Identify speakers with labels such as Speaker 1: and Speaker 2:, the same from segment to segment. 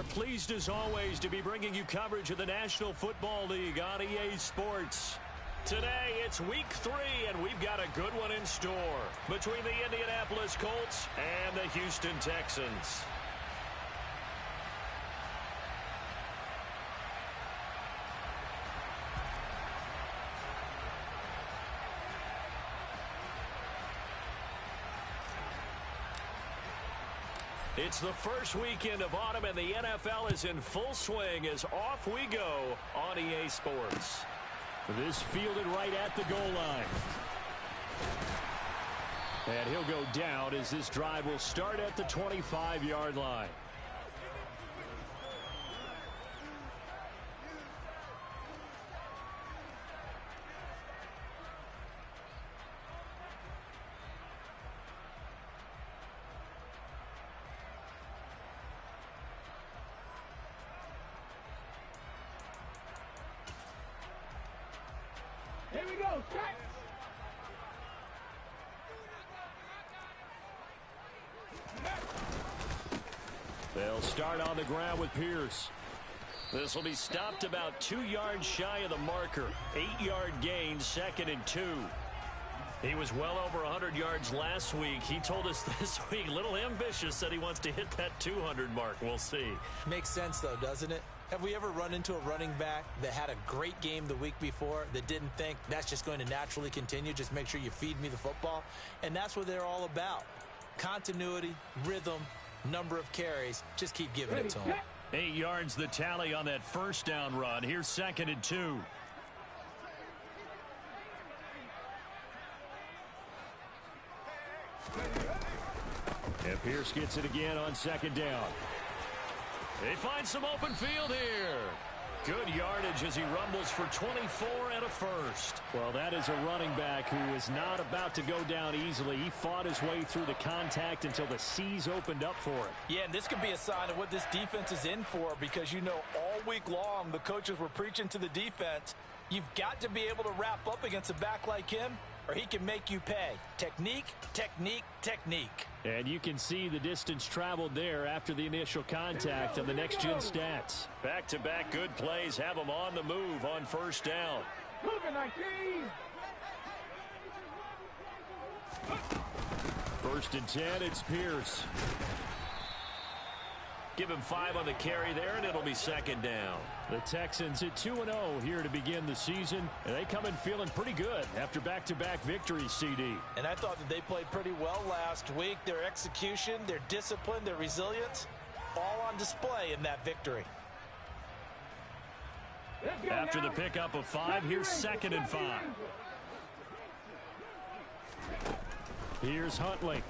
Speaker 1: are pleased as always to be bringing you coverage of the National Football League on EA Sports. Today, it's Week 3, and we've got a good one in store between the Indianapolis Colts and the Houston Texans. It's the first weekend of autumn, and the NFL is in full swing as off we go on EA Sports.
Speaker 2: This fielded right at the goal line. And he'll go down as this drive will start at the 25-yard line.
Speaker 3: Here we go, check.
Speaker 2: They'll start on the ground with Pierce.
Speaker 1: This will be stopped about 2 yards shy of the marker. 8-yard gain, 2nd and 2. He was well over 100 yards last week. He told us this week, a little ambitious, that he wants to hit that 200 mark. We'll see.
Speaker 4: Makes sense, though, doesn't it? Have we ever run into a running back that had a great game the week before that didn't think that's just going to naturally continue? Just make sure you feed me the football. And that's what they're all about. Continuity, rhythm, number of carries. Just keep giving it to them.
Speaker 1: 8 yards the tally on that first down run. Here's 2nd and 2.
Speaker 2: And Pierce gets it again on 2nd down.
Speaker 1: They find some open field here. Good yardage as he rumbles for 24 and a first.
Speaker 2: Well, that is a running back who is not about to go down easily. He fought his way through the contact until the C's opened up for him.
Speaker 5: Yeah, and this could be a sign of what this defense is in for, because you know all week long the coaches were preaching to the defense, you've got to be able to wrap up against a back like him or he can make you pay. Technique, technique, technique.
Speaker 2: And you can see the distance traveled there after the initial contact on the next-gen stats.
Speaker 1: Back-to-back good plays have them on the move on first down.
Speaker 3: Moving 19.
Speaker 2: 1st and 10, it's Pierce.
Speaker 1: Give him 5 on the carry there, and it'll be 2nd down.
Speaker 2: The Texans at 2-0 here to begin the season, and they come in feeling pretty good after back-to-back victories, CD.
Speaker 5: And I thought that they played pretty well last week. Their execution, their discipline, their resilience, all on display in that victory.
Speaker 1: After the pickup of 5, here's 2nd and 5.
Speaker 2: Here's Huntley.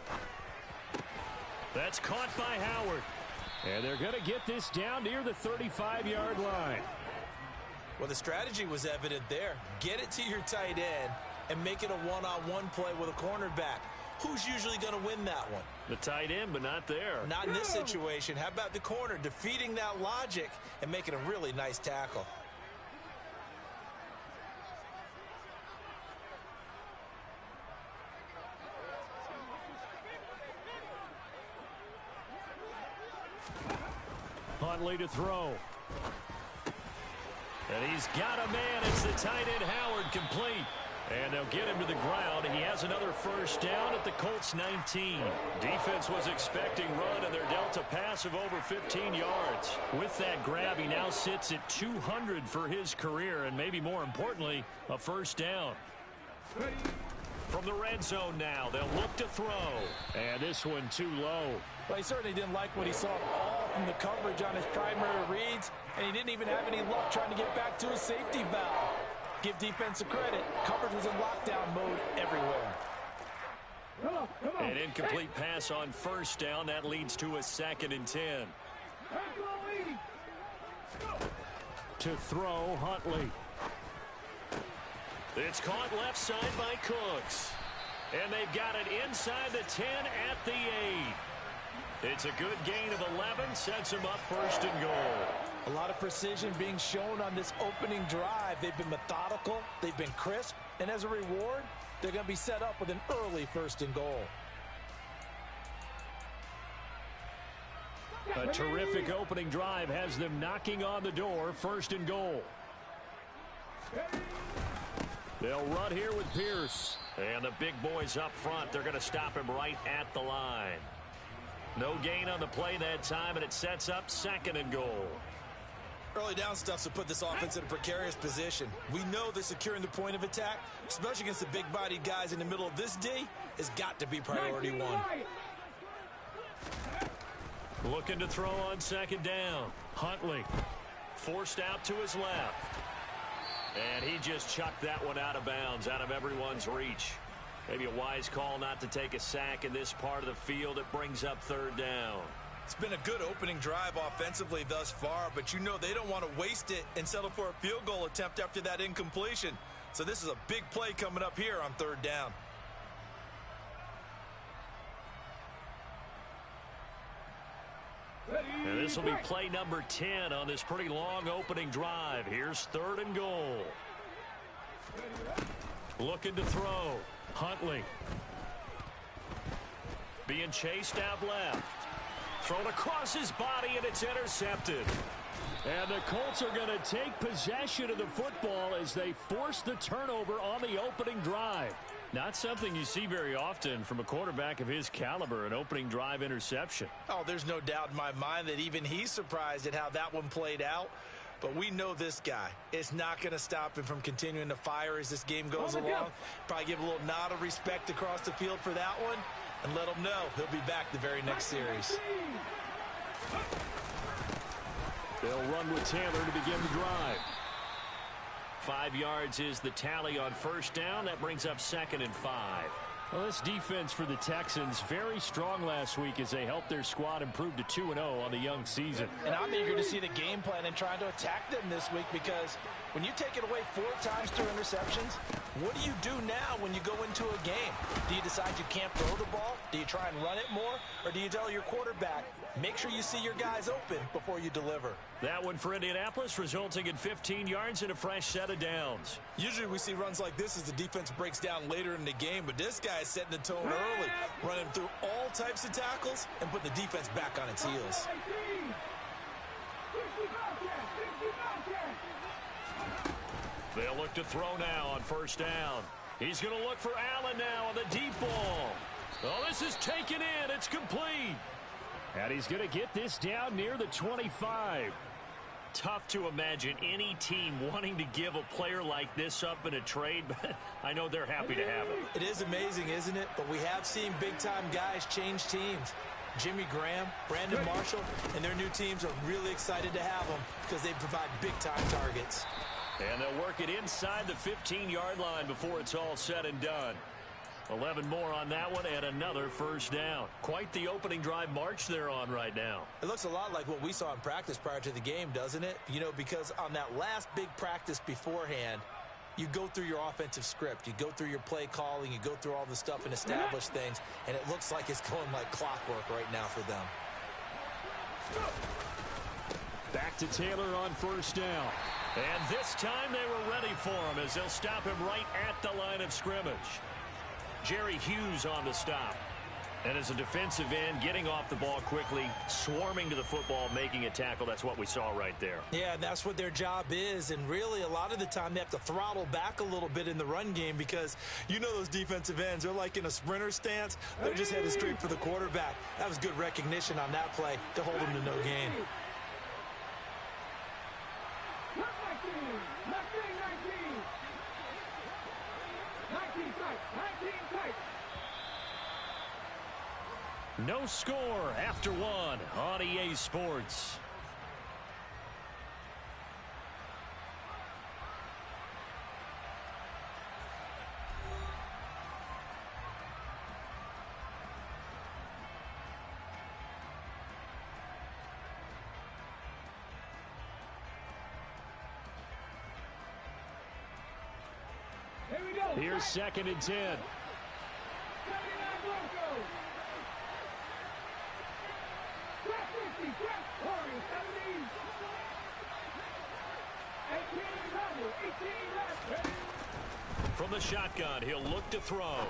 Speaker 1: That's caught by Howard.
Speaker 2: And they're going to get this down near the 35-yard line.
Speaker 4: Well, the strategy was evident there. Get it to your tight end and make it a one-on-one play with a cornerback. Who's usually going to win that one?
Speaker 1: The tight end, but not there.
Speaker 4: Not in this situation. How about the corner defeating that logic and making a really nice tackle?
Speaker 2: Huntley to throw.
Speaker 1: And he's got a man. It's the tight end Howard, complete. And they'll get him to the ground. He has another first down at the Colts 19. Defense was expecting run, and they're dealt a pass of over 15 yards. With that grab, he now sits at 200 for his career, and maybe more importantly, a first down. From the red zone now, they'll look to throw.
Speaker 2: And this one too low.
Speaker 5: Well, he certainly didn't like what he saw all from the coverage on his primary reads, and he didn't even have any luck trying to get back to his safety valve. Give defense a credit. Coverage was in lockdown mode everywhere.
Speaker 1: An incomplete pass on first down. That leads to a 2nd and 10.
Speaker 2: To throw, Huntley.
Speaker 1: It's caught left side by Cooks. And they've got it inside the 10 at the 8. It's a good gain of 11. Sets them up 1st and goal.
Speaker 5: A lot of precision being shown on this opening drive. They've been methodical. They've been crisp. And as a reward, they're going to be set up with an early 1st and goal.
Speaker 2: A terrific opening drive has them knocking on the door. 1st and goal. They'll run here with Pierce.
Speaker 1: And the big boys up front, they're going to stop him right at the line. No gain on the play that time, and it sets up 2nd and goal.
Speaker 4: Early down stuff to put this offense in a precarious position. We know that securing the point of attack, especially against the big-bodied guys in the middle of this D, has got to be priority one.
Speaker 1: Looking to throw on 2nd down.
Speaker 2: Huntley.
Speaker 1: Forced out to his left. And he just chucked that one out of bounds, out of everyone's reach. Maybe a wise call not to take a sack in this part of the field. It brings up 3rd down.
Speaker 4: It's been a good opening drive offensively thus far, but you know they don't want to waste it and settle for a field goal attempt after that incompletion. So this is a big play coming up here on 3rd down.
Speaker 1: And this will be play number 10 on this pretty long opening drive. Here's 3rd and goal. Looking to throw.
Speaker 2: Huntley.
Speaker 1: Being chased out left. Thrown across his body, and it's intercepted.
Speaker 2: And the Colts are going to take possession of the football as they force the turnover on the opening drive.
Speaker 1: Not something you see very often from a quarterback of his caliber, an opening drive interception.
Speaker 4: Oh, there's no doubt in my mind that even he's surprised at how that one played out. But we know this guy. It's not going to stop him from continuing to fire as this game goes along. Probably give a little nod of respect across the field for that one and let him know he'll be back the very next series.
Speaker 2: They'll run with Taylor to begin the drive.
Speaker 1: 5 yards is the tally on 1st down. That brings up 2nd and 5.
Speaker 2: Well, this defense for the Texans very strong last week as they helped their squad improve to 2-0 on the young season.
Speaker 5: And I'm eager to see the game plan and trying to attack them this week, because when you take it away 4 times through interceptions, what do you do now when you go into a game? Do you decide you can't throw the ball? Do you try and run it more? Or do you tell your quarterback, make sure you see your guys open before you deliver?
Speaker 1: That one for Indianapolis, resulting in 15 yards and a fresh set of downs.
Speaker 4: Usually we see runs like this as the defense breaks down later in the game, but this guy is setting the tone early, running through all types of tackles and putting the defense back on its heels.
Speaker 1: They'll look to throw now on 1st down. He's going to look for Allen now on the deep ball. Oh, this is taken in. It's complete.
Speaker 2: And he's going to get this down near the 25.
Speaker 1: Tough to imagine any team wanting to give a player like this up in a trade, but I know they're happy to have him.
Speaker 4: It is amazing, isn't it? But we have seen big-time guys change teams. Jimmy Graham, Brandon Marshall, and their new teams are really excited to have them because they provide big-time targets.
Speaker 1: And they'll work it inside the 15-yard line before it's all said and done. 11 more on that one and another 1st down. Quite the opening drive march they're on right now.
Speaker 4: It looks a lot like what we saw in practice prior to the game, doesn't it? You know, because on that last big practice beforehand, you go through your offensive script. You go through your play calling. You go through all the stuff and establish things. And it looks like it's going like clockwork right now for them.
Speaker 2: Back to Taylor on 1st down.
Speaker 1: And this time they were ready for him as they'll stop him right at the line of scrimmage. Jerry Hughes on the stop. And as a defensive end, getting off the ball quickly, swarming to the football, making a tackle. That's what we saw right there.
Speaker 4: Yeah, that's what their job is. And really, a lot of the time, they have to throttle back a little bit in the run game because you know those defensive ends, they're like in a sprinter stance. They're just headed straight for the quarterback. That was good recognition on that play to hold him to no gain.
Speaker 1: No score after one on EA Sports.
Speaker 2: Here's 2nd and 10.
Speaker 1: From the shotgun, he'll look to throw.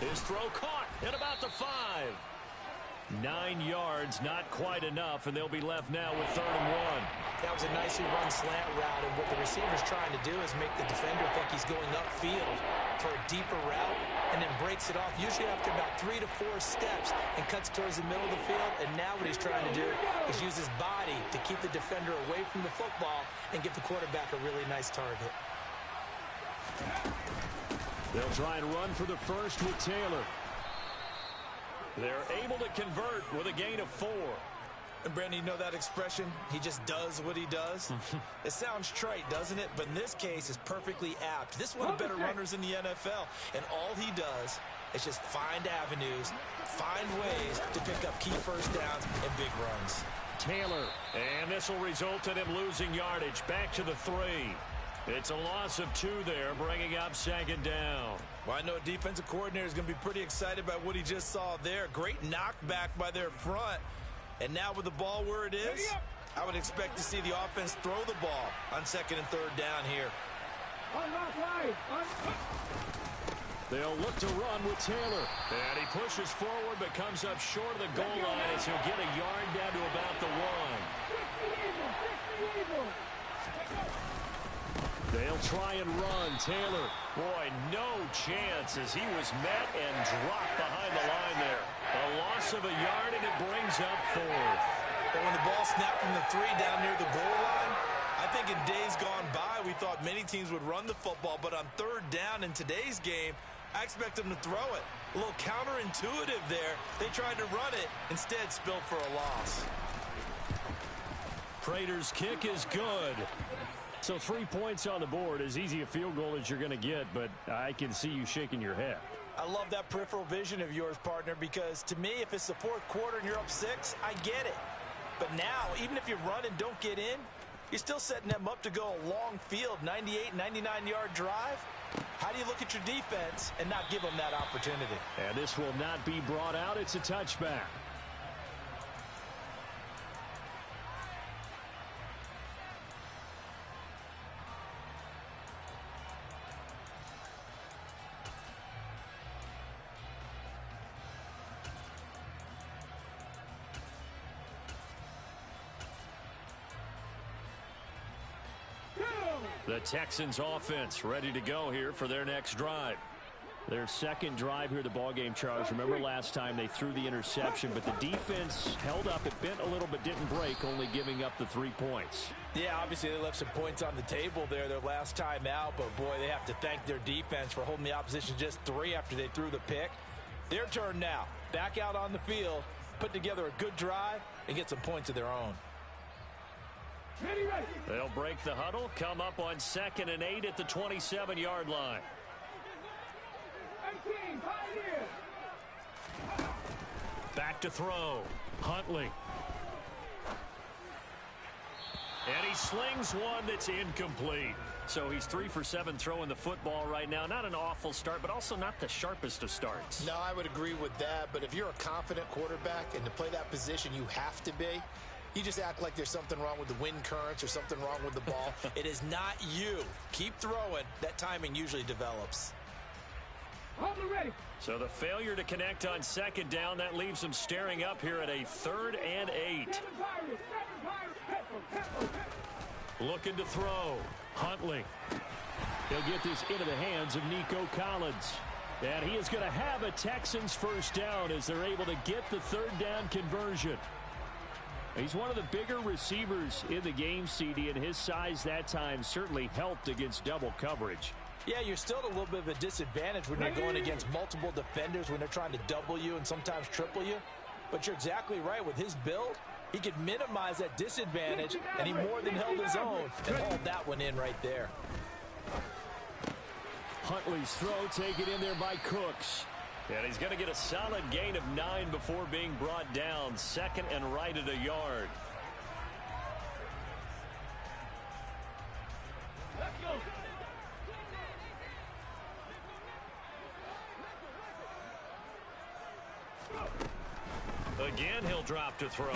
Speaker 1: His throw caught at about the 5.
Speaker 2: 9 yards, not quite enough, and they'll be left now with 3rd and 1.
Speaker 4: That was a nicely run slant route, and what the receiver's trying to do is make the defender think he's going upfield for a deeper route, and then breaks it off, usually after about 3 to 4 steps, and cuts towards the middle of the field. And now what he's trying to do is use his body to keep the defender away from the football and give the quarterback a really nice target.
Speaker 2: They'll try and run for the first with Taylor.
Speaker 1: They're able to convert with a gain of 4.
Speaker 5: And Brandon, you know that expression? He just does what he does? It sounds trite, doesn't it? But in this case, it's perfectly apt. This is one of the better runners in the NFL. And all he does is just find avenues, find ways to pick up key first downs and big runs.
Speaker 2: Taylor.
Speaker 1: And this will result in him losing yardage. Back to the 3. It's a loss of 2 there, bringing up 2nd down.
Speaker 5: Well, I know a defensive coordinator is going to be pretty excited about what he just saw there. Great knockback by their front. And now with the ball where it is, I would expect to see the offense throw the ball on 2nd and 3rd down here.
Speaker 2: They'll look to run with Taylor.
Speaker 1: And he pushes forward but comes up short of the goal line as he'll get a yard down to about the 1.
Speaker 2: They'll try and run. Taylor.
Speaker 1: Boy, no chance as he was met and dropped behind the line there. A loss of a yard, and it brings up 4th.
Speaker 5: But when the ball snapped from the 3 down near the goal line, I think in days gone by, we thought many teams would run the football, but on 3rd down in today's game, I expect them to throw it. A little counterintuitive there. They tried to run it, instead spilled for a loss.
Speaker 1: Prater's kick is good.
Speaker 2: So 3 points on the board, as easy a field goal as you're going to get, but I can see you shaking your head.
Speaker 5: I love that peripheral vision of yours, partner, because to me, if it's the 4th quarter and you're up 6, I get it. But now, even if you run and don't get in, you're still setting them up to go a long field, 98, 99-yard drive. How do you look at your defense and not give them that opportunity?
Speaker 2: And this will not be brought out. It's a touchback.
Speaker 1: The Texans offense ready to go here for their next drive.
Speaker 2: Their 2nd drive here of the ballgame, Charles. Remember last time they threw the interception, but the defense held up. It bent a little but didn't break, only giving up the 3 points.
Speaker 5: Yeah, obviously they left some points on the table there their last time out, but boy, they have to thank their defense for holding the opposition just 3 after they threw the pick. Their turn now. Back out on the field, put together a good drive, and get some points of their own.
Speaker 1: They'll break the huddle, come up on 2nd and 8 at the 27-yard line. Back to throw. Huntley. And he slings one that's incomplete. So he's 3 for 7 throwing the football right now. Not an awful start, but also not the sharpest of starts.
Speaker 6: No, I would agree with that. But if you're a confident quarterback and to play that position, you have to be. You just act like there's something wrong with the wind currents or something wrong with the ball.
Speaker 5: It is not you. Keep throwing. That timing usually develops.
Speaker 3: Ready.
Speaker 1: So the failure to connect on 2nd down, that leaves them staring up here at a 3rd and 8. Looking to throw. Huntley.
Speaker 2: He'll get this into the hands of Nico Collins. And he is going to have a Texans first down as they're able to get the 3rd down conversion. He's one of the bigger receivers in the game, CD, and his size that time certainly helped against double coverage.
Speaker 5: Yeah, you're still at a little bit of a disadvantage when you're going against multiple defenders, when they're trying to double you and sometimes triple you. But you're exactly right. With his build, he could minimize that disadvantage, and he more than held his own and hauled that one in right there.
Speaker 2: Huntley's throw taken in there by Cooks.
Speaker 1: And he's going to get a solid gain of 9 before being brought down. 2nd and right at a yard.
Speaker 3: Let's go.
Speaker 1: Again, he'll drop to throw.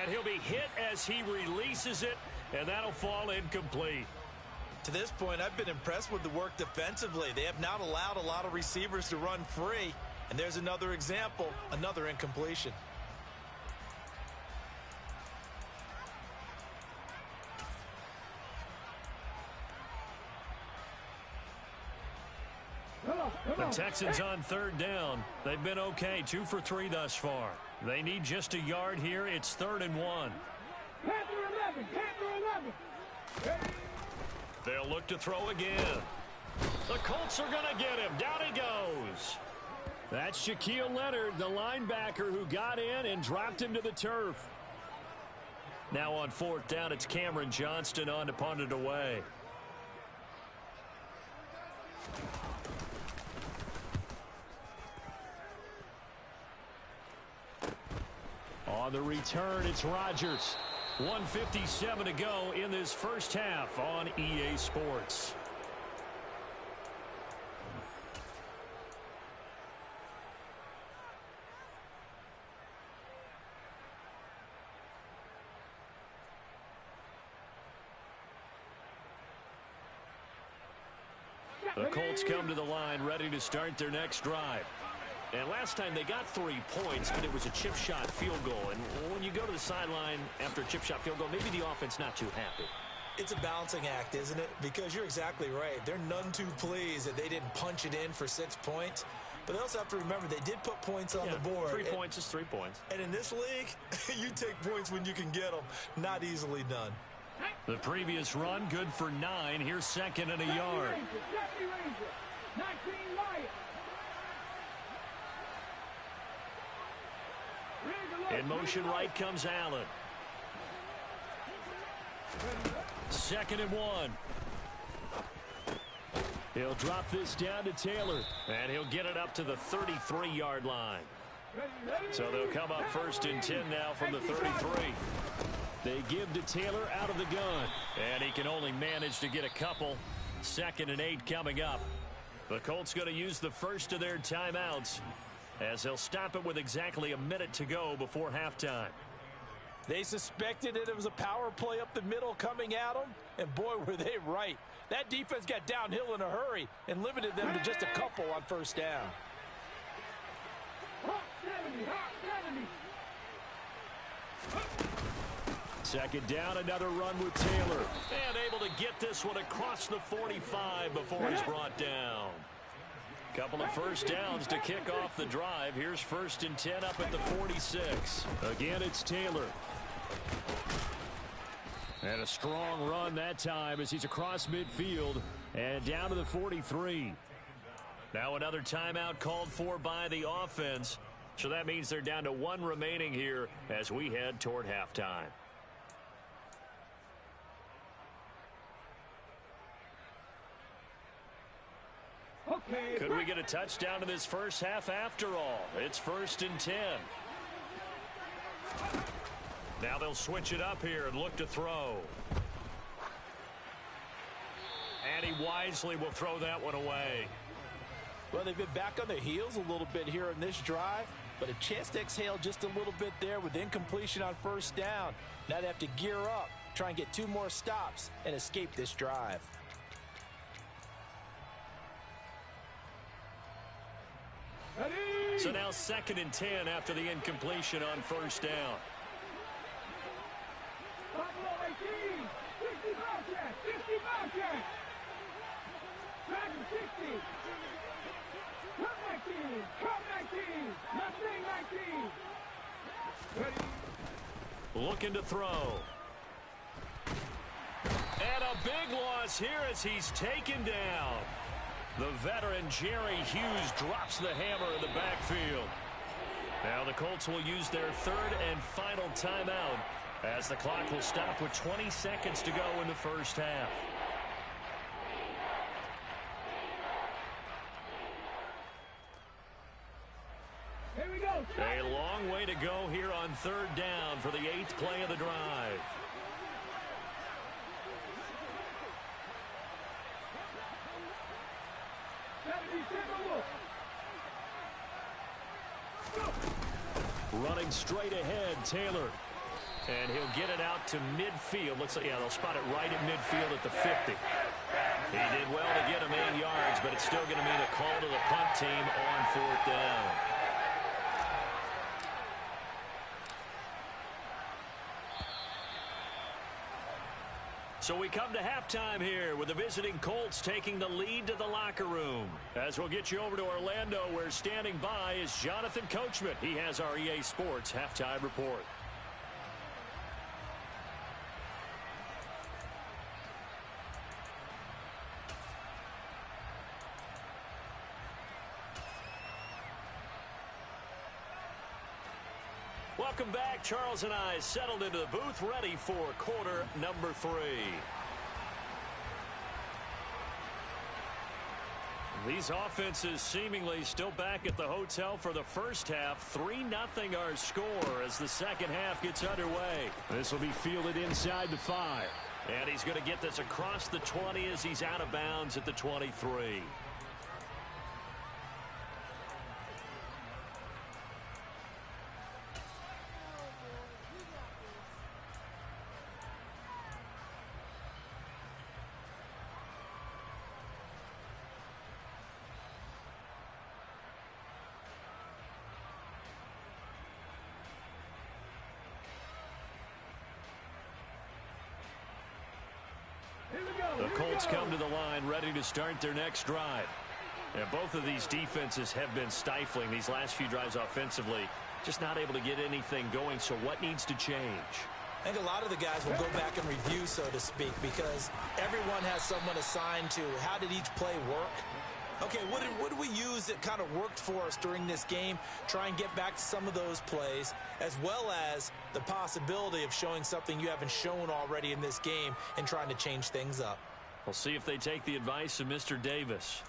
Speaker 1: And he'll be hit as he releases it, and that'll fall incomplete.
Speaker 5: To this point, I've been impressed with the work defensively. They have not allowed a lot of receivers to run free.
Speaker 4: And there's another example, another incompletion.
Speaker 1: The Texans on third down. They've been okay, 2 for 3 thus far. They need just a yard here. It's 3rd and 1. They'll look to throw again. The Colts are going to get him. Down he goes.
Speaker 2: That's Shaquille Leonard, the linebacker who got in and dropped him to the turf.
Speaker 1: Now on 4th down, it's Cameron Johnston on to punt it away.
Speaker 2: On the return, it's Rodgers.
Speaker 1: 1:57 to go in this first half on EA Sports. The Colts come to the line ready to start their next drive. And last time they got 3 points, but it was a chip shot field goal. And when you go to the sideline after a chip shot field goal, maybe the offense not too happy.
Speaker 4: It's a balancing act, isn't it? Because you're exactly right. They're none too pleased that they didn't punch it in for 6 points. But they also have to remember they did put points on the board.
Speaker 1: 3 points is 3 points.
Speaker 4: And in this league, you take points when you can get them. Not easily done.
Speaker 1: The previous run, good for 9. Here's 2nd and a yard. In motion right comes Allen. 2nd and 1.
Speaker 2: He'll drop this down to Taylor.
Speaker 1: And he'll get it up to the 33-yard line. So they'll come up 1st and 10 now from the 33.
Speaker 2: They give to Taylor out of the gun.
Speaker 1: And he can only manage to get a couple. 2nd and 8 coming up. The Colts going to use the first of their timeouts, as they'll stop it with exactly a minute to go before halftime.
Speaker 5: They suspected it was a power play up the middle coming at them, and boy, were they right. That defense got downhill in a hurry and limited them to just a couple on 1st down.
Speaker 2: Second down, another run with Taylor.
Speaker 1: And able to get this one across the 45 before he's brought down. Couple of 1st downs to kick off the drive. Here's 1st and 10 up at the 46.
Speaker 2: Again, it's Taylor. And a strong run that time as he's across midfield and down to the 43.
Speaker 1: Now another timeout called for by the offense. So that means they're down to 1 remaining here as we head toward halftime. Could we get a touchdown in this first half after all? It's 1st and 10. Now they'll switch it up here and look to throw. And he wisely will throw that one away.
Speaker 5: Well, they've been back on their heels a little bit here in this drive, but a chance to exhale just a little bit there with incompletion on 1st down. Now they have to gear up, try and get 2 more stops, and escape this drive.
Speaker 1: So now 2nd and 10 after the incompletion on 1st down. Looking to throw. And a big loss here as he's taken down. The veteran Jerry Hughes drops the hammer in the backfield. Now the Colts will use their 3rd and final timeout as the clock will stop with 20 seconds to go in the first half.
Speaker 3: Here we go.
Speaker 1: A long way to go here on 3rd down for the 8th play of the drive.
Speaker 2: Running straight ahead, Taylor.
Speaker 1: And he'll get it out to midfield. Looks like, yeah, they'll spot it right at midfield at the 50. He did well to get him 8 yards, but it's still going to mean a call to the punt team on 4th down. So we come to halftime here with the visiting Colts taking the lead to the locker room. As we'll get you over to Orlando, where standing by is Jonathan Coachman. He has our EA Sports halftime report. Welcome back. Charles and I settled into the booth, ready for quarter number 3. These offenses seemingly still back at the hotel for the first half. 3-0 our score as the second half gets underway.
Speaker 2: This will be fielded inside the 5.
Speaker 1: And he's going to get this across the 20 as he's out of bounds at the 23. The Colts come to the line ready to start their next drive. And both of these defenses have been stifling these last few drives offensively. Just not able to get anything going. So what needs to change?
Speaker 4: I think a lot of the guys will go back and review, so to speak, because everyone has someone assigned to how did each play work. Okay, what did we use that kind of worked for us during this game? Try and get back to some of those plays, as well as the possibility of showing something you haven't shown already in this game and trying to change things up.
Speaker 1: We'll see if they take the advice of Mr. Davis.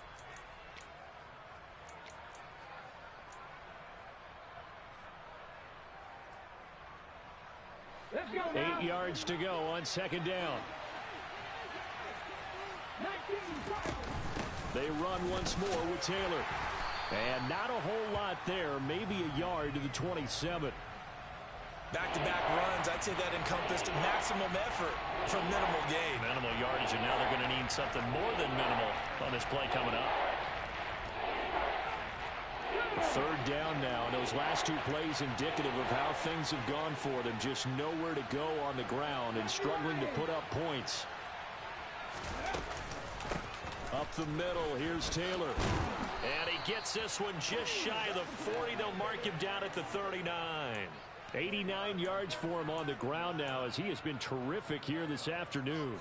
Speaker 3: Let's go now.
Speaker 2: 8 yards to go on second down.
Speaker 3: 19,
Speaker 2: They run once more with Taylor. And not a whole lot there. Maybe a yard to the 27.
Speaker 4: Back-to-back runs, I'd say that encompassed maximum effort for minimal gain.
Speaker 1: Minimal yardage, and now they're going to need something more than minimal on this play coming up.
Speaker 2: Third down now, and those last 2 plays indicative of how things have gone for them. Just nowhere to go on the ground and struggling to put up points. Up the middle, here's Taylor.
Speaker 1: And he gets this one just shy of the 40. They'll mark him down at the 39.
Speaker 2: 89 yards for him on the ground now, as he has been terrific here this afternoon.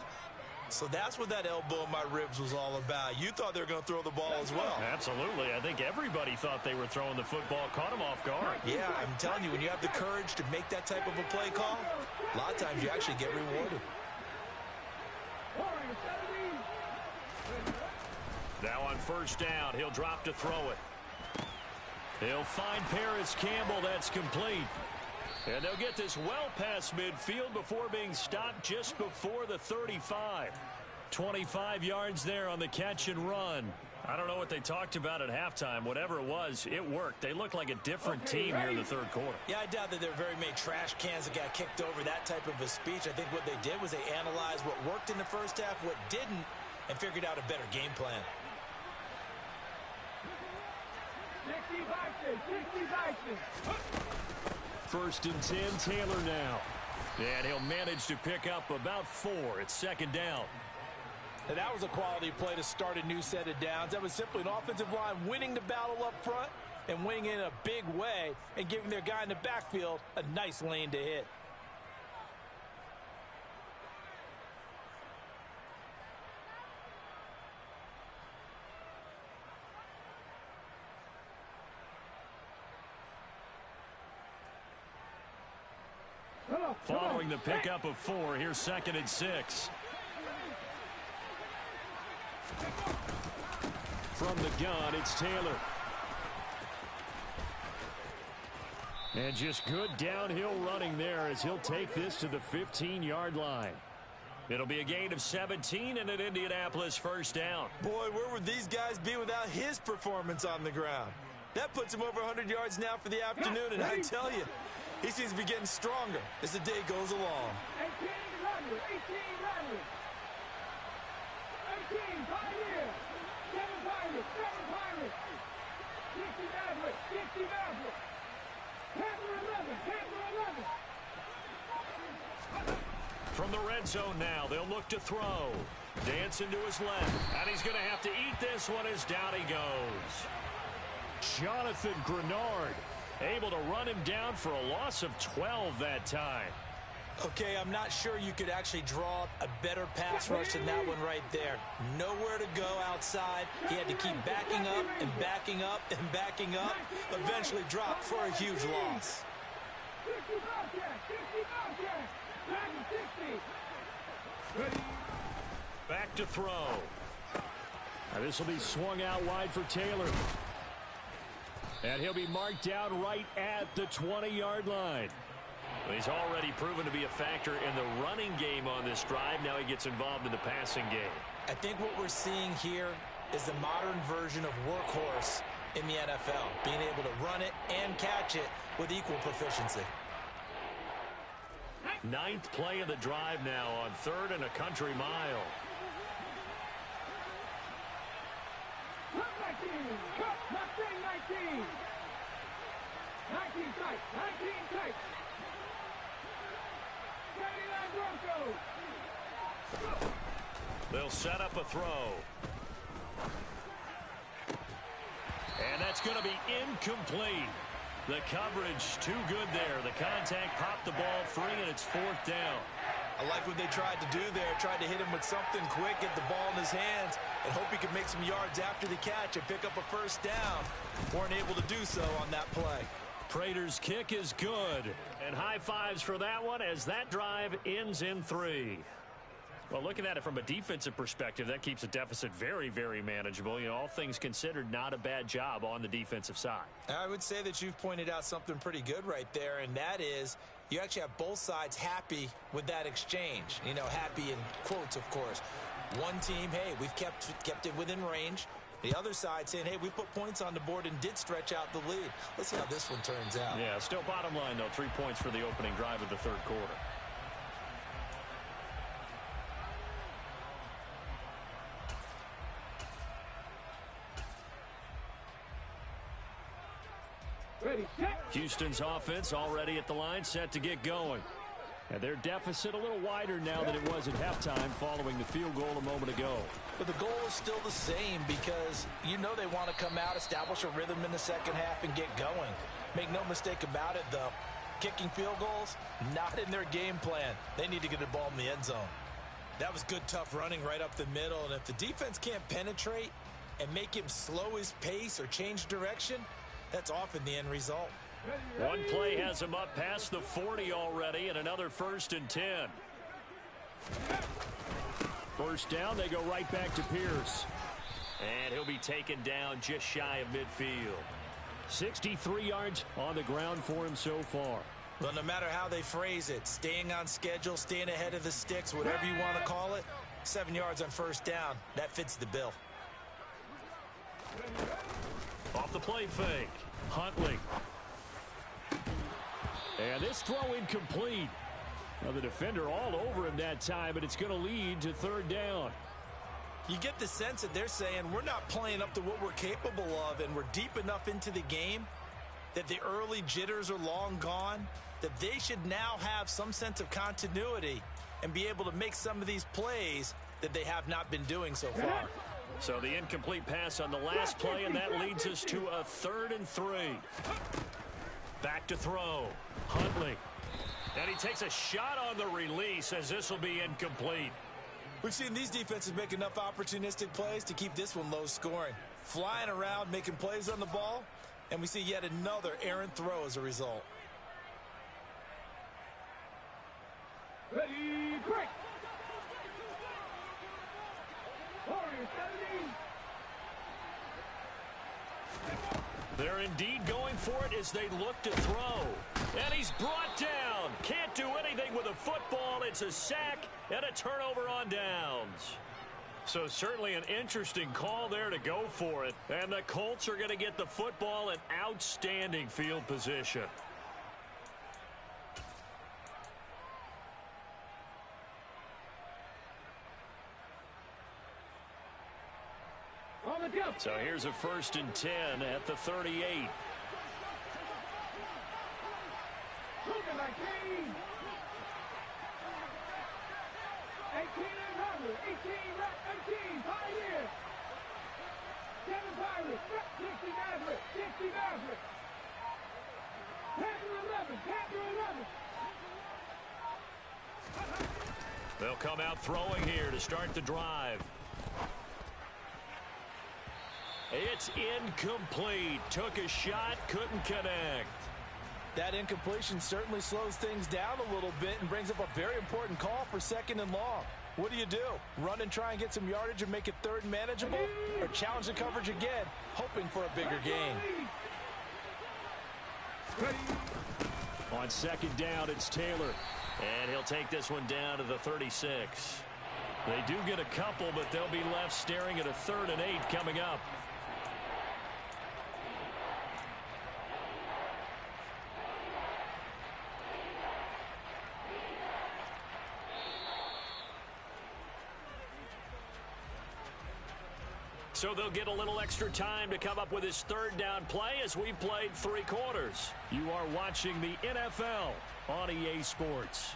Speaker 4: So that's what that elbow in my ribs was all about. You thought they were going to throw the ball as well.
Speaker 1: Absolutely. I think everybody thought they were throwing the football. Caught him off guard.
Speaker 4: Yeah, I'm telling you, when you have the courage to make that type of a play call, a lot of times you actually get rewarded.
Speaker 1: Now on first down, he'll drop to throw it. He'll find Paris Campbell. That's complete. And they'll get this well past midfield before being stopped just before the 35. 25 yards there on the catch and run. I don't know what they talked about at halftime. Whatever it was, it worked. They look like a different team here in the third quarter.
Speaker 4: Yeah, I doubt that there are very many trash cans that got kicked over, that type of a speech. I think what they did was they analyzed what worked in the first half, what didn't, and figured out a better game plan.
Speaker 3: 60
Speaker 2: First and 10, Taylor now.
Speaker 1: And he'll manage to pick up about 4. It's second down.
Speaker 5: And that was a quality play to start a new set of downs. That was simply an offensive line winning the battle up front and winning in a big way and giving their guy in the backfield a nice lane to hit.
Speaker 1: Following the pickup of 4, here's second and 6.
Speaker 2: From the gun, it's Taylor. And just good downhill running there as he'll take this to the 15-yard line.
Speaker 1: It'll be a gain of 17 and an Indianapolis first down.
Speaker 4: Boy, where would these guys be without his performance on the ground? That puts him over 100 yards now for the afternoon, and I tell you, he seems to be getting stronger as the day goes along.
Speaker 3: 18 runners, 18 runners. 18, Pioneer. 7 Pirates, 7 Pirates. 69
Speaker 1: red zone now. They'll look to throw. Dancing to his left. And he's going to have to eat this one as down he goes. Jonathan Grenard able to run him down for a loss of 12 that time.
Speaker 4: Okay, I'm not sure you could actually draw a better pass rush than that one right there. Nowhere to go outside. He had to keep backing up and backing up and backing up. Eventually dropped for a huge loss.
Speaker 3: 60 Bobcats, 60 Bobcats, back to 60. Ready?
Speaker 1: Back to throw.
Speaker 2: Now this will be swung out wide for Taylor. And he'll be marked down right at the 20-yard line.
Speaker 1: He's already proven to be a factor in the running game on this drive. Now he gets involved in the passing game.
Speaker 4: I think what we're seeing here is the modern version of workhorse in the NFL, being able to run it and catch it with equal proficiency.
Speaker 1: Ninth play of the drive now on 3rd and a country mile.
Speaker 3: Cut 19, cut, not saying 19. 19 tight, 19 tight. 79 Broncos.
Speaker 1: They'll set up a throw. And that's going to be incomplete. The coverage too good there. The contact popped the ball free, and it's 4th down.
Speaker 4: I like what they tried to do there. Tried to hit him with something quick, get the ball in his hands, and hope he could make some yards after the catch and pick up a first down. Weren't able to do so on that play.
Speaker 1: Prater's kick is good. And high fives for that one as that drive ends in 3. Well, looking at it from a defensive perspective, that keeps the deficit very, very manageable. You know, all things considered, not a bad job on the defensive side.
Speaker 4: I would say that you've pointed out something pretty good right there, and that is you actually have both sides happy with that exchange. You know, happy in quotes, of course. One team, hey, we've kept it within range. The other side saying, hey, we put points on the board and did stretch out the lead. Let's see how this one turns out.
Speaker 1: Yeah, still bottom line, though, 3 points for the opening drive of the 3rd quarter.
Speaker 3: Ready, set.
Speaker 1: Houston's offense already at the line, set to get going. And their deficit a little wider now than it was at halftime following the field goal a moment ago.
Speaker 5: But the goal is still the same because you know they want to come out, establish a rhythm in the second half, and get going. Make no mistake about it, though. Kicking field goals, not in their game plan. They need to get the ball in the end zone.
Speaker 4: That was good, tough running right up the middle. And if the defense can't penetrate and make him slow his pace or change direction, that's often the end result.
Speaker 1: One play has him up past the 40 already, and another 1st and 10.
Speaker 2: First down, they go right back to Pierce.
Speaker 1: And he'll be taken down just shy of midfield.
Speaker 2: 63 yards on the ground for him so far.
Speaker 4: Well, no matter how they phrase it, staying on schedule, staying ahead of the sticks, whatever you want to call it, 7 yards on first down, that fits the bill.
Speaker 1: Off the play fake. Huntley.
Speaker 2: And this throw incomplete. Now the defender all over him that time, but it's going to lead to 3rd down.
Speaker 4: You get the sense that they're saying we're not playing up to what we're capable of, and we're deep enough into the game that the early jitters are long gone, that they should now have some sense of continuity and be able to make some of these plays that they have not been doing so far.
Speaker 1: So the incomplete pass on the last play, and that leads us to a 3rd and 3. Back to throw. Huntley. And he takes a shot on the release as this will be incomplete.
Speaker 4: We've seen these defenses make enough opportunistic plays to keep this one low scoring. Flying around, making plays on the ball, and we see yet another errant throw as a result.
Speaker 3: Ready, break. Warriors 70.
Speaker 1: They're indeed going for it as they look to throw. And he's brought down. Can't do anything with a football. It's a sack and a turnover on downs. So certainly an interesting call there to go for it. And the Colts are going to get the football in outstanding field position.
Speaker 3: On the jump.
Speaker 1: So here's a 1st and 10 at the 38.
Speaker 3: Moving like Kane. and Robert. 18, Pioneer. 7 Pirates. 60 Maverick. 60 Maverick. Panther 11.
Speaker 1: They'll come out throwing here to start the drive. It's incomplete. Took a shot, couldn't connect.
Speaker 5: That incompletion certainly slows things down a little bit and brings up a very important call for 2nd and long. What do? Run and try and get some yardage and make it 3rd and manageable? Or challenge the coverage again, hoping for a bigger gain?
Speaker 2: On 2nd down, it's Taylor.
Speaker 1: And he'll take this one down to the 36. They do get a couple, but they'll be left staring at a 3rd and 8 coming up. So they'll get a little extra time to come up with his 3rd down play as we've played 3 quarters. You are watching the NFL on EA Sports.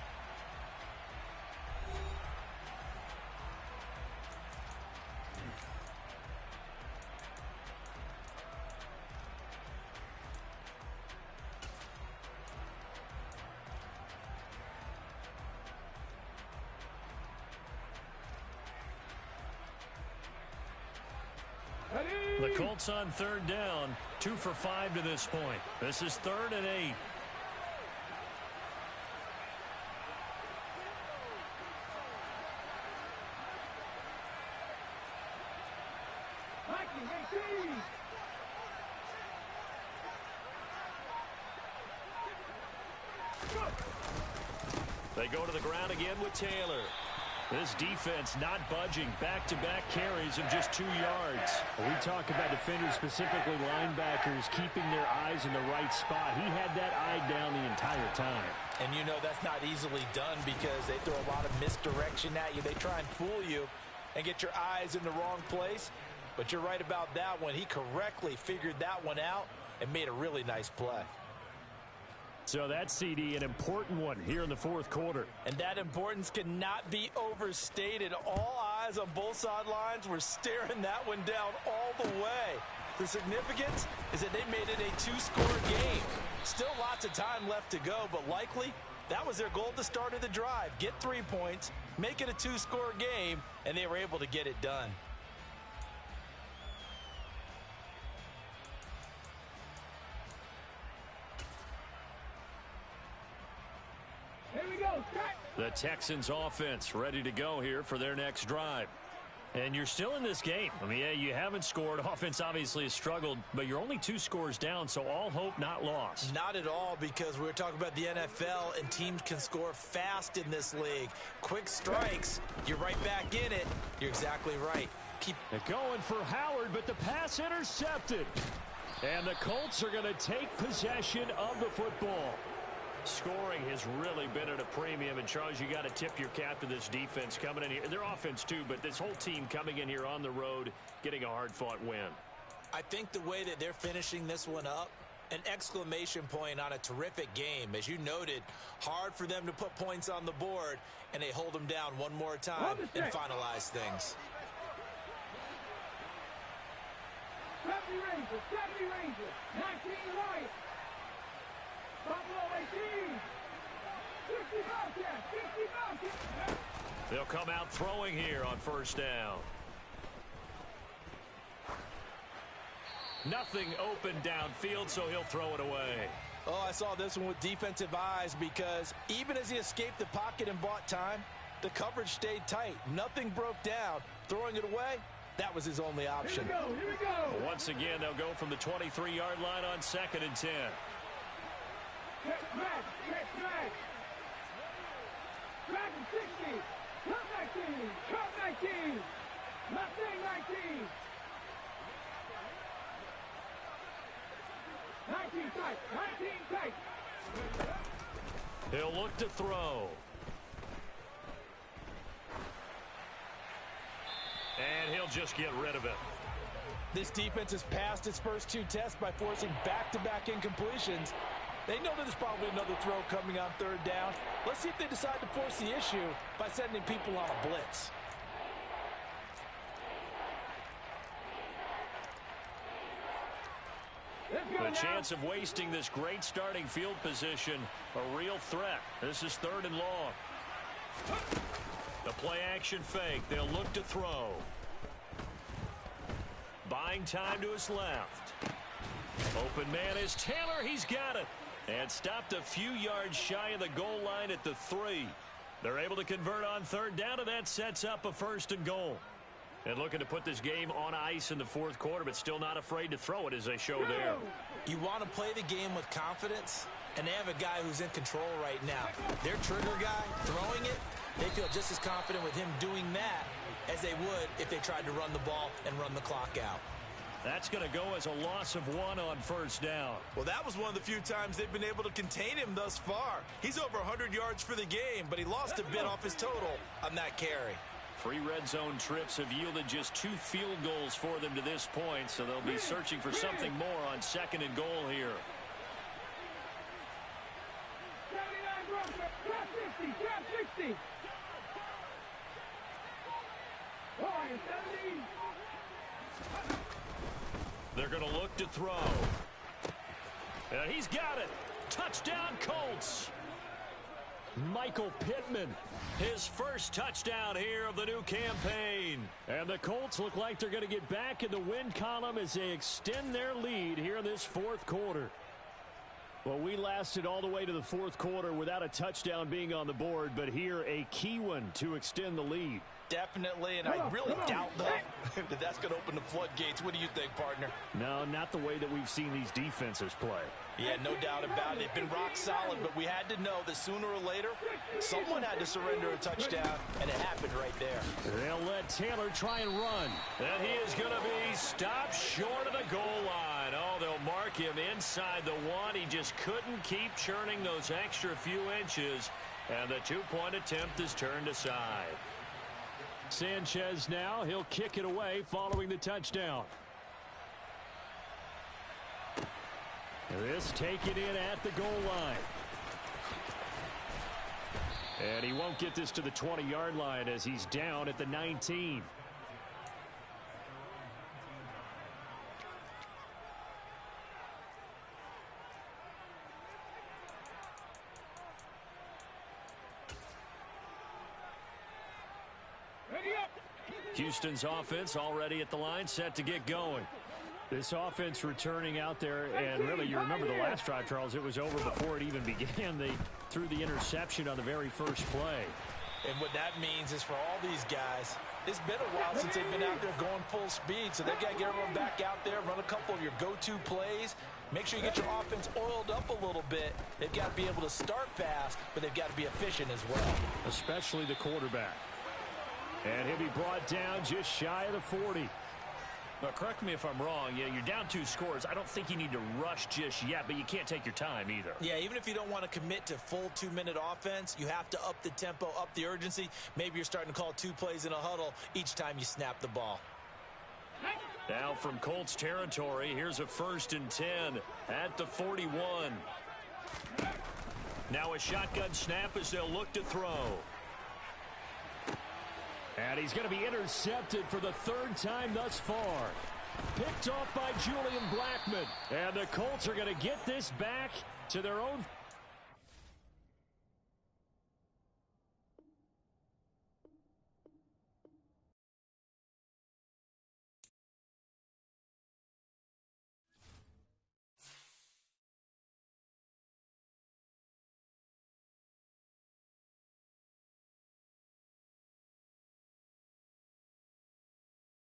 Speaker 1: The Colts on 3rd down, 2 for 5 to this point. This is 3rd and 8. They go to the ground again with Taylor. This defense not budging. Back-to-back carries of just 2 yards.
Speaker 2: We talk about defenders, specifically linebackers, keeping their eyes in the right spot. He had that eye down the entire time.
Speaker 5: And you know that's not easily done because they throw a lot of misdirection at you. They try and fool you and get your eyes in the wrong place. But you're right about that one. He correctly figured that one out and made a really nice play.
Speaker 2: So that CD, an important one here in the 4th quarter.
Speaker 5: And that importance cannot be overstated. All eyes on both sidelines were staring that one down all the way. The significance is that they made it a 2-score game. Still lots of time left to go, but likely that was their goal at the start of the drive. Get 3 points, make it a 2-score game, and they were able to get it done.
Speaker 1: The Texans offense ready to go here for their next drive. And you're still in this game. I mean, yeah, you haven't scored. Offense obviously has struggled, but you're only 2 scores down, so all hope not lost.
Speaker 5: Not at all, because we were talking about the NFL, and teams can score fast in this league. Quick strikes, you're right back in it. You're exactly right.
Speaker 2: They're going for Howard, but the pass intercepted. And the Colts are going to take possession of the football.
Speaker 1: Scoring has really been at a premium, and Charles, you got to tip your cap to this defense coming in here. Their offense too, but this whole team coming in here on the road, getting a hard-fought win.
Speaker 4: I think the way that they're finishing this one up, an exclamation point on a terrific game. As you noted, hard for them to put points on the board, and they hold them down one more time and finalize things.
Speaker 3: 70 Rangers, 19 Lions. Buffalo 18. 60 Bobcats.
Speaker 1: They'll come out throwing here on 1st down. Nothing open downfield, so he'll throw it away.
Speaker 5: Oh, I saw this one with defensive eyes because even as he escaped the pocket and bought time, the coverage stayed tight. Nothing broke down. Throwing it away, that was his only option.
Speaker 3: Here we go.
Speaker 1: Once again, they'll go from the 23-yard line on 2nd and 10.
Speaker 3: Get back. Back in 60. Come 19. Mustang 19. 19 tight.
Speaker 1: He'll look to throw. And he'll just get rid of it.
Speaker 5: This defense has passed its first 2 tests by forcing back-to-back incompletions. They know there's probably another throw coming on third down. Let's see if they decide to force the issue by sending people on a blitz.
Speaker 1: The chance of wasting this great starting field position, a real threat. This is 3rd and long. The play action fake. They'll look to throw. Buying time to his left. Open man is Taylor. He's got it. And stopped a few yards shy of the goal line at the 3. They're able to convert on 3rd down, and that sets up a 1st and goal. And looking to put this game on ice in the 4th quarter, but still not afraid to throw it as they show there.
Speaker 4: You want to play the game with confidence, and they have a guy who's in control right now. Their trigger guy, throwing it, they feel just as confident with him doing that as they would if they tried to run the ball and run the clock out.
Speaker 1: That's going to go as a loss of 1 on 1st down.
Speaker 5: Well, that was one of the few times they've been able to contain him thus far. He's over 100 yards for the game, but he lost a bit off his total on that carry.
Speaker 1: 3 red zone trips have yielded just 2 field goals for them to this point, so they'll be searching for something more on 2nd and goal here.
Speaker 3: 79 Broncos, grab 60, grab 60. Oh, you're 70.
Speaker 1: They're going to look to throw. And he's got it. Touchdown, Colts.
Speaker 2: Michael Pittman.
Speaker 1: His first touchdown here of the new campaign.
Speaker 2: And the Colts look like they're going to get back in the win column as they extend their lead here in this 4th quarter. Well, we lasted all the way to the 4th quarter without a touchdown being on the board, but here a key one to extend the lead.
Speaker 5: Definitely, and I really doubt, though, that that's going to open the floodgates. What do you think, partner?
Speaker 2: No, not the way that we've seen these defenses play.
Speaker 5: Yeah, no doubt about it. They've been rock solid, but we had to know that sooner or later, someone had to surrender a touchdown, and it happened right there.
Speaker 2: They'll let Taylor try and run.
Speaker 1: And he is going to be stopped short of the goal line. Oh, they'll mark him inside the 1. He just couldn't keep churning those extra few inches, and the 2-point attempt is turned aside.
Speaker 2: Sanchez now, he'll kick it away following the touchdown. This taken in at the goal line. And he won't get this to the 20-yard line as he's down at the 19.
Speaker 1: Houston's offense already at the line, set to get going.
Speaker 2: This offense returning out there, and really, you remember the last drive, Charles, it was over before it even began. They threw the interception on the very first play.
Speaker 5: And what that means is for all these guys, it's been a while since they've been out there going full speed, so they've got to get everyone back out there, run a couple of your go-to plays. Make sure you get your offense oiled up a little bit. They've got to be able to start fast, but they've got to be efficient as well.
Speaker 2: Especially the quarterback. And he'll be brought down just shy of the 40.
Speaker 1: Now, correct me if I'm wrong. Yeah, you're down 2 scores. I don't think you need to rush just yet, but you can't take your time either.
Speaker 4: Yeah, even if you don't want to commit to full 2-minute offense, you have to up the tempo, up the urgency. Maybe you're starting to call 2 plays in a huddle each time you snap the ball.
Speaker 1: Now from Colts territory, here's a 1st and 10 at the 41. Now a shotgun snap as they'll look to throw.
Speaker 2: And he's going to be intercepted for the 3rd time thus far. Picked off by Julian Blackmon. And the Colts are going to get this back to their own